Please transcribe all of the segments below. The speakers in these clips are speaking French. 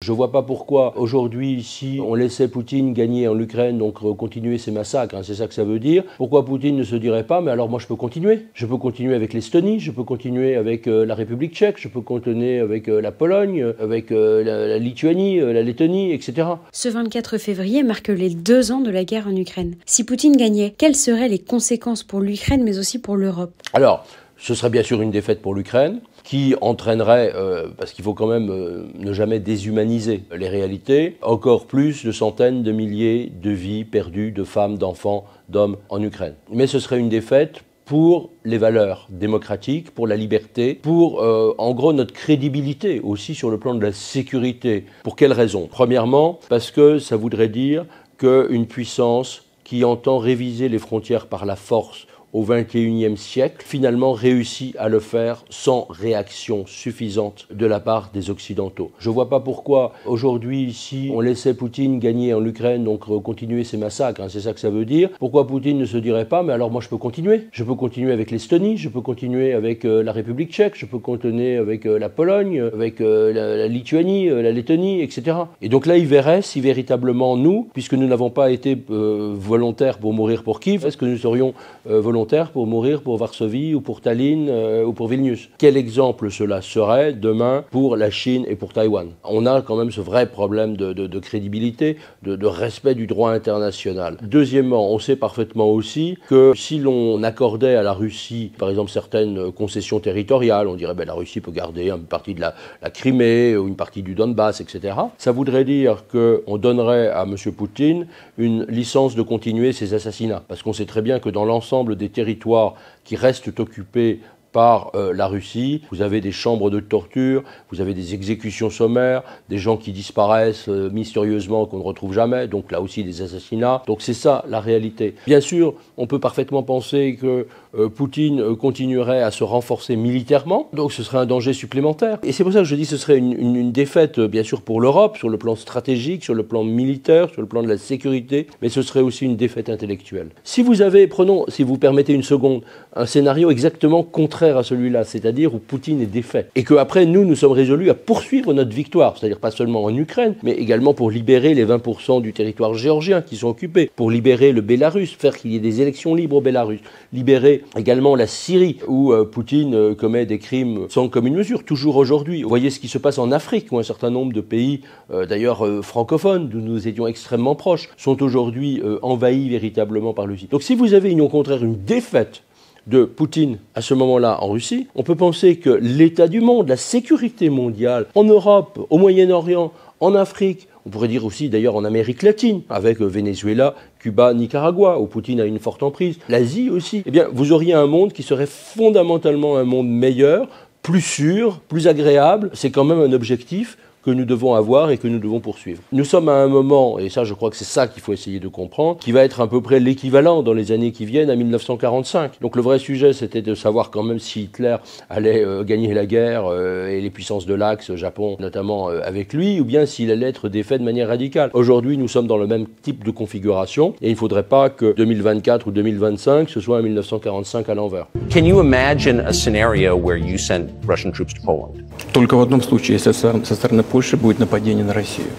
Je vois pas pourquoi aujourd'hui, si on laissait Poutine gagner en Ukraine, donc continuer ses massacres, c'est ça que ça veut dire, pourquoi Poutine ne se dirait pas, mais alors moi je peux continuer. Je peux continuer avec l'Estonie, je peux continuer avec la République tchèque, je peux continuer avec la Pologne, avec la Lituanie, la Lettonie, etc. Ce 24 février marque les 2 ans de la guerre en Ukraine. Si Poutine gagnait, quelles seraient les conséquences pour l'Ukraine, mais aussi pour l'Europe? Alors, ce serait bien sûr une défaite pour l'Ukraine, qui entraînerait, parce qu'il faut quand même ne jamais déshumaniser les réalités, encore plus de centaines de milliers de vies perdues, de femmes, d'enfants, d'hommes en Ukraine. Mais ce serait une défaite pour les valeurs démocratiques, pour la liberté, pour en gros notre crédibilité aussi sur le plan de la sécurité. Pour quelles raisons? Premièrement, parce que ça voudrait dire qu'une puissance qui entend réviser les frontières par la force au XXIe siècle, finalement réussit à le faire sans réaction suffisante de la part des Occidentaux. Je ne vois pas pourquoi aujourd'hui, si on laissait Poutine gagner en Ukraine, donc continuer ses massacres, c'est ça que ça veut dire, pourquoi Poutine ne se dirait pas, mais alors moi je peux continuer. Je peux continuer avec l'Estonie, je peux continuer avec la République tchèque, je peux continuer avec la Pologne, avec la Lituanie, la Lettonie, etc. Et donc là, il verrait si véritablement nous, puisque nous n'avons pas été volontaires pour mourir pour Kiev, est-ce que nous serions volontaires pour mourir pour Varsovie ou pour Tallinn ou pour Vilnius? Quel exemple cela serait demain pour la Chine et pour Taïwan? On a quand même ce vrai problème de crédibilité, de respect du droit international. Deuxièmement, on sait parfaitement aussi que si l'on accordait à la Russie, par exemple, certaines concessions territoriales, on dirait la Russie peut garder une partie de la Crimée ou une partie du Donbass, etc. Ça voudrait dire qu'on donnerait à M. Poutine une licence de continuer ses assassinats. Parce qu'on sait très bien que dans l'ensemble des territoires qui restent occupés par la Russie, vous avez des chambres de torture, vous avez des exécutions sommaires, des gens qui disparaissent mystérieusement qu'on ne retrouve jamais, donc là aussi des assassinats. Donc c'est ça la réalité. Bien sûr, on peut parfaitement penser que Poutine continuerait à se renforcer militairement, donc ce serait un danger supplémentaire. Et c'est pour ça que je dis que ce serait une défaite, bien sûr, pour l'Europe, sur le plan stratégique, sur le plan militaire, sur le plan de la sécurité, mais ce serait aussi une défaite intellectuelle. Si vous avez, prenons, si vous permettez une seconde, un scénario exactement contraire à celui-là, c'est-à-dire où Poutine est défait, et qu'après, nous sommes résolus à poursuivre notre victoire, c'est-à-dire pas seulement en Ukraine, mais également pour libérer les 20% du territoire géorgien qui sont occupés, pour libérer le Bélarus, faire qu'il y ait des élections libres au Bélarus, libérer également la Syrie, où Poutine commet des crimes sans commune mesure, toujours aujourd'hui. Vous voyez ce qui se passe en Afrique, où un certain nombre de pays, d'ailleurs francophones, d'où nous étions extrêmement proches, sont aujourd'hui envahis véritablement par la Russie. Donc si vous avez au contraire une défaite de Poutine à ce moment-là en Russie, on peut penser que l'état du monde, la sécurité mondiale, en Europe, au Moyen-Orient, en Afrique, on pourrait dire aussi d'ailleurs en Amérique latine, avec Venezuela, Cuba, Nicaragua, où Poutine a une forte emprise, l'Asie aussi, eh bien vous auriez un monde qui serait fondamentalement un monde meilleur, plus sûr, plus agréable. C'est quand même un objectif que nous devons avoir et que nous devons poursuivre. Nous sommes à un moment, et ça je crois que c'est ça qu'il faut essayer de comprendre, qui va être à peu près l'équivalent dans les années qui viennent à 1945. Donc le vrai sujet c'était de savoir quand même si Hitler allait gagner la guerre et les puissances de l'Axe, Japon notamment avec lui, ou bien s'il allait être défait de manière radicale. Aujourd'hui nous sommes dans le même type de configuration et il ne faudrait pas que 2024 ou 2025 ce soit en 1945 à l'envers. Can you imagine a scenario where you send Russian troops to Poland? Только в одном случае, если со стороны Польши будет нападение на Россию.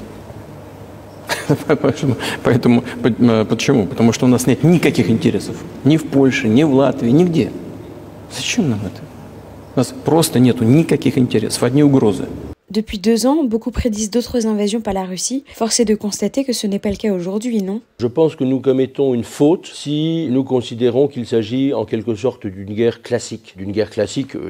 Поэтому, почему? Потому что у нас нет никаких интересов. Ни в Польше, ни в Латвии, нигде. Зачем нам это? У нас просто нету никаких интересов, одни угрозы. Depuis 2 ans, beaucoup prédisent d'autres invasions par la Russie. Force est de constater que ce n'est pas le cas aujourd'hui, non? Je pense que nous commettons une faute si nous considérons qu'il s'agit en quelque sorte d'une guerre classique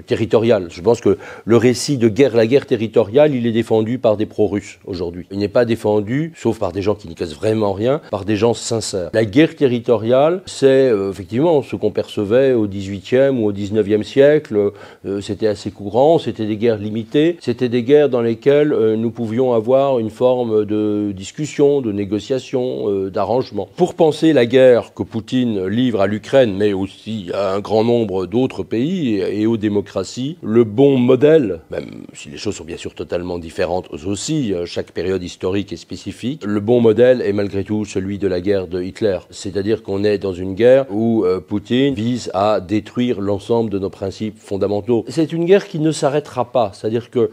territoriale. Je pense que le récit de guerre, la guerre territoriale, il est défendu par des pro-russes aujourd'hui. Il n'est pas défendu, sauf par des gens qui n'y cassent vraiment rien, par des gens sincères. La guerre territoriale, c'est effectivement ce qu'on percevait au XVIIIe ou au XIXe siècle. C'était assez courant, c'était des guerres limitées, c'était des guerres dans lesquelles nous pouvions avoir une forme de discussion, de négociation, d'arrangement. Pour penser la guerre que Poutine livre à l'Ukraine, mais aussi à un grand nombre d'autres pays et aux démocraties, le bon modèle, même si les choses sont bien sûr totalement différentes aussi, chaque période historique est spécifique, le bon modèle est malgré tout celui de la guerre de Hitler. C'est-à-dire qu'on est dans une guerre où Poutine vise à détruire l'ensemble de nos principes fondamentaux. C'est une guerre qui ne s'arrêtera pas, c'est-à-dire que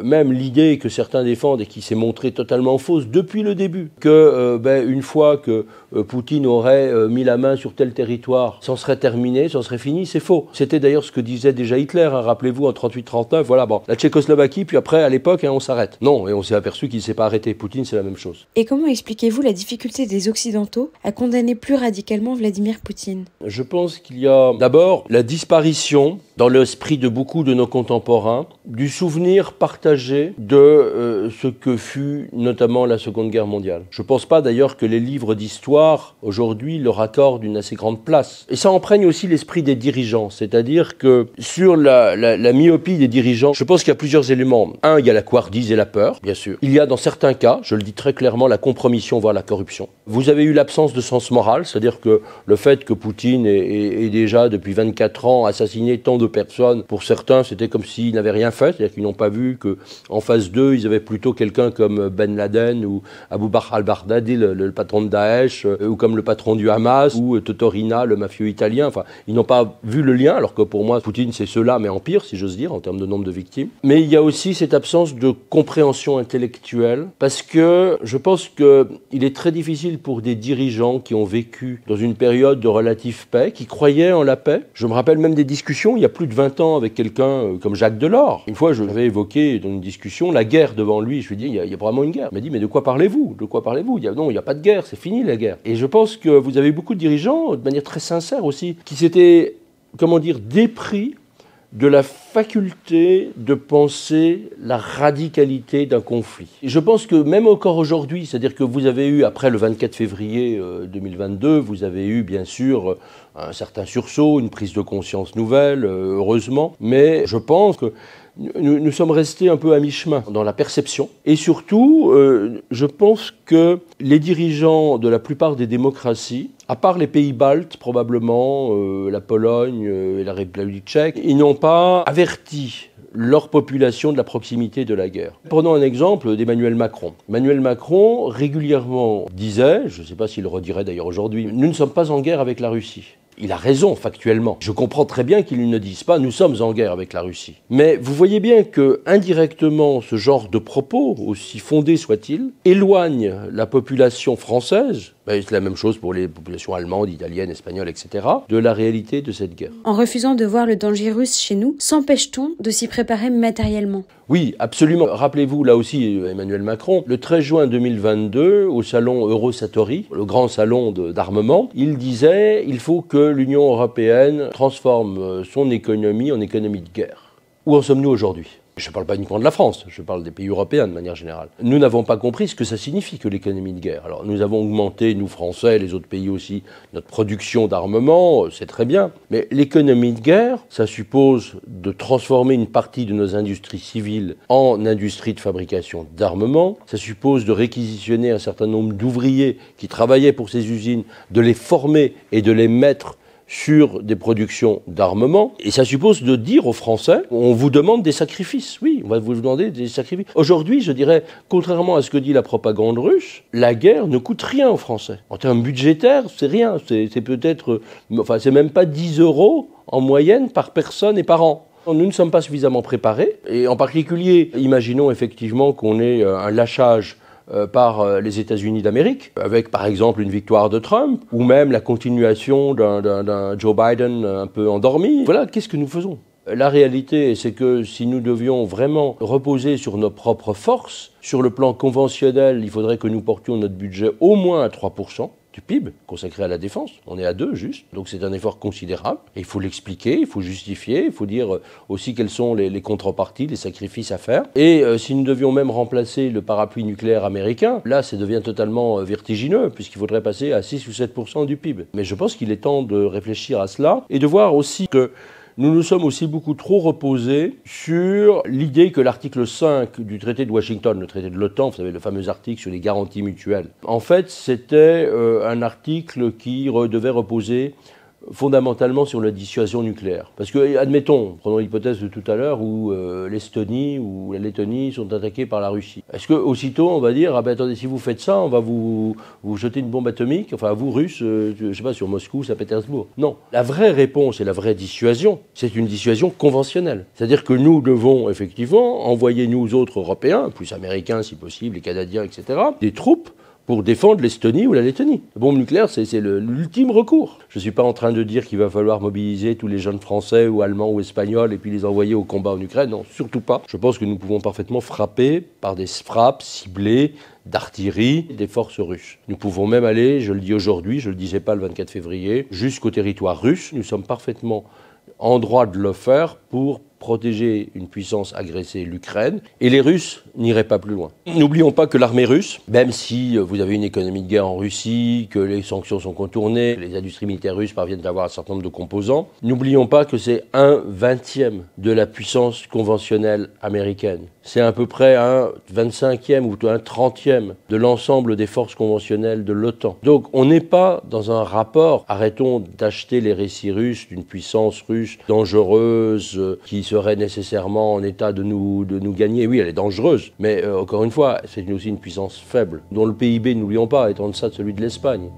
même même l'idée que certains défendent et qui s'est montrée totalement fausse depuis le début, que une fois que Poutine aurait mis la main sur tel territoire, ça serait terminé, ça serait fini, c'est faux. C'était d'ailleurs ce que disait déjà Hitler, hein, rappelez-vous, en 38-39, voilà, bon, la Tchécoslovaquie, puis après, à l'époque, hein, on s'arrête. Non, et on s'est aperçu qu'il ne s'est pas arrêté. Poutine, c'est la même chose. Et comment expliquez-vous la difficulté des Occidentaux à condamner plus radicalement Vladimir Poutine ? Je pense qu'il y a d'abord la disparition, dans l'esprit de beaucoup de nos contemporains, du souvenir partagé de ce que fut notamment la Seconde Guerre mondiale. Je ne pense pas d'ailleurs que les livres d'histoire, aujourd'hui, leur accordent une assez grande place. Et ça imprègne aussi l'esprit des dirigeants, c'est-à-dire que sur la myopie des dirigeants, je pense qu'il y a plusieurs éléments. Un, il y a la couardise et la peur, bien sûr. Il y a dans certains cas, je le dis très clairement, la compromission, voire la corruption. Vous avez eu l'absence de sens moral, c'est-à-dire que le fait que Poutine ait déjà, depuis 24 ans, assassiné tant de personnes, pour certains, c'était comme s'ils n'avaient rien fait, c'est-à-dire qu'ils n'ont pas vu qu'en face d'eux, ils avaient plutôt quelqu'un comme Ben Laden ou Abu Bakr al-Baghdadi, le patron de Daesh, ou comme le patron du Hamas, ou Totorina, le mafieux italien. Enfin, ils n'ont pas vu le lien, alors que pour moi, Poutine, c'est cela, mais en pire, si j'ose dire, en termes de nombre de victimes. Mais il y a aussi cette absence de compréhension intellectuelle, parce que je pense qu'il est très difficile pour des dirigeants qui ont vécu dans une période de relative paix, qui croyaient en la paix. Je me rappelle même des discussions, il y a plus de 20 ans, avec quelqu'un comme Jacques Delors. Une fois, je l'avais évoqué dans une discussion, la guerre devant lui. Je lui ai dit, il y a vraiment une guerre. Il m'a dit, mais de quoi parlez-vous ? De quoi parlez-vous ? Non, il n'y a pas de guerre, c'est fini la guerre. Et je pense que vous avez beaucoup de dirigeants, de manière très sincère aussi, qui s'étaient, dépris de la faculté de penser la radicalité d'un conflit. Et je pense que même encore aujourd'hui, c'est-à-dire que vous avez eu, après le 24 février 2022, vous avez eu bien sûr un certain sursaut, une prise de conscience nouvelle, heureusement, mais je pense que nous sommes restés un peu à mi-chemin dans la perception. Et surtout, je pense que les dirigeants de la plupart des démocraties, à part les pays baltes, probablement, la Pologne et la République tchèque, ils n'ont pas averti leur population de la proximité de la guerre. Prenons un exemple d'Emmanuel Macron. Emmanuel Macron régulièrement disait, je ne sais pas s'il le redirait d'ailleurs aujourd'hui, nous ne sommes pas en guerre avec la Russie. Il a raison, factuellement. Je comprends très bien qu'ils ne disent pas « nous sommes en guerre avec la Russie ». Mais vous voyez bien que, indirectement, ce genre de propos, aussi fondés soient-ils, éloigne la population française, c'est la même chose pour les populations allemandes, italiennes, espagnoles, etc., de la réalité de cette guerre. En refusant de voir le danger russe chez nous, s'empêche-t-on de s'y préparer matériellement ? Oui, absolument. Rappelez-vous, là aussi, Emmanuel Macron, le 13 juin 2022, au salon Eurosatory, le grand salon d'armement, il disait « il faut que l'Union européenne transforme son économie en économie de guerre ». Où en sommes-nous aujourd'hui ? Je ne parle pas uniquement de la France, je parle des pays européens de manière générale. Nous n'avons pas compris ce que ça signifie que l'économie de guerre. Alors nous avons augmenté, nous Français, les autres pays aussi, notre production d'armement, c'est très bien. Mais l'économie de guerre, ça suppose de transformer une partie de nos industries civiles en industries de fabrication d'armement. Ça suppose de réquisitionner un certain nombre d'ouvriers qui travaillaient pour ces usines, de les former et de les mettre sur des productions d'armement. Et ça suppose de dire aux Français, on vous demande des sacrifices. Oui, on va vous demander des sacrifices. Aujourd'hui, je dirais, contrairement à ce que dit la propagande russe, la guerre ne coûte rien aux Français. En termes budgétaires, c'est rien. C'est peut-être, c'est même pas 10 € en moyenne par personne et par an. Nous ne sommes pas suffisamment préparés. Et en particulier, imaginons effectivement qu'on ait un lâchage par les États-Unis d'Amérique, avec par exemple une victoire de Trump, ou même la continuation d'un Joe Biden un peu endormi. Voilà, qu'est-ce que nous faisons ? La réalité, c'est que si nous devions vraiment reposer sur nos propres forces, sur le plan conventionnel, il faudrait que nous portions notre budget au moins à 3% du PIB consacré à la défense. On est à 2 juste, donc c'est un effort considérable. Et il faut l'expliquer, il faut justifier, il faut dire aussi quelles sont les contreparties, les sacrifices à faire. Et si nous devions même remplacer le parapluie nucléaire américain, là ça devient totalement vertigineux, puisqu'il faudrait passer à 6 ou 7% du PIB. Mais je pense qu'il est temps de réfléchir à cela et de voir aussi que nous nous sommes aussi beaucoup trop reposés sur l'idée que l'article 5 du traité de Washington, le traité de l'OTAN, vous savez, le fameux article sur les garanties mutuelles, en fait, c'était un article qui devait reposer fondamentalement sur la dissuasion nucléaire. Parce que, admettons, prenons l'hypothèse de tout à l'heure où l'Estonie ou la Lettonie sont attaquées par la Russie. Est-ce qu'aussitôt on va dire, ah ben attendez, si vous faites ça, on va vous jeter une bombe atomique, enfin vous Russes, je sais pas, sur Moscou, Saint-Pétersbourg. Non. La vraie réponse et la vraie dissuasion, c'est une dissuasion conventionnelle. C'est-à-dire que nous devons effectivement envoyer, nous autres Européens, plus Américains si possible, les Canadiens, etc., des troupes pour défendre l'Estonie ou la Lettonie. La bombe nucléaire, c'est l'ultime recours. Je ne suis pas en train de dire qu'il va falloir mobiliser tous les jeunes Français ou Allemands ou Espagnols et puis les envoyer au combat en Ukraine. Non, surtout pas. Je pense que nous pouvons parfaitement frapper par des frappes ciblées d'artillerie des forces russes. Nous pouvons même aller, je le dis aujourd'hui, je ne le disais pas le 24 février, jusqu'au territoire russe. Nous sommes parfaitement en droit de le faire pour protéger une puissance agressée, l'Ukraine, et les Russes n'iraient pas plus loin. N'oublions pas que l'armée russe, même si vous avez une économie de guerre en Russie, que les sanctions sont contournées, les industries militaires russes parviennent à avoir un certain nombre de composants, n'oublions pas que c'est 1/20 de la puissance conventionnelle américaine. C'est à peu près 1/25 ou 1/30 de l'ensemble des forces conventionnelles de l'OTAN. Donc on n'est pas dans un rapport, arrêtons d'acheter les récits russes d'une puissance russe dangereuse qui serait nécessairement en état de nous gagner. Oui, elle est dangereuse, mais encore une fois, c'est aussi une puissance faible, dont le PIB, n'oublions pas, est en deçà de celui de l'Espagne.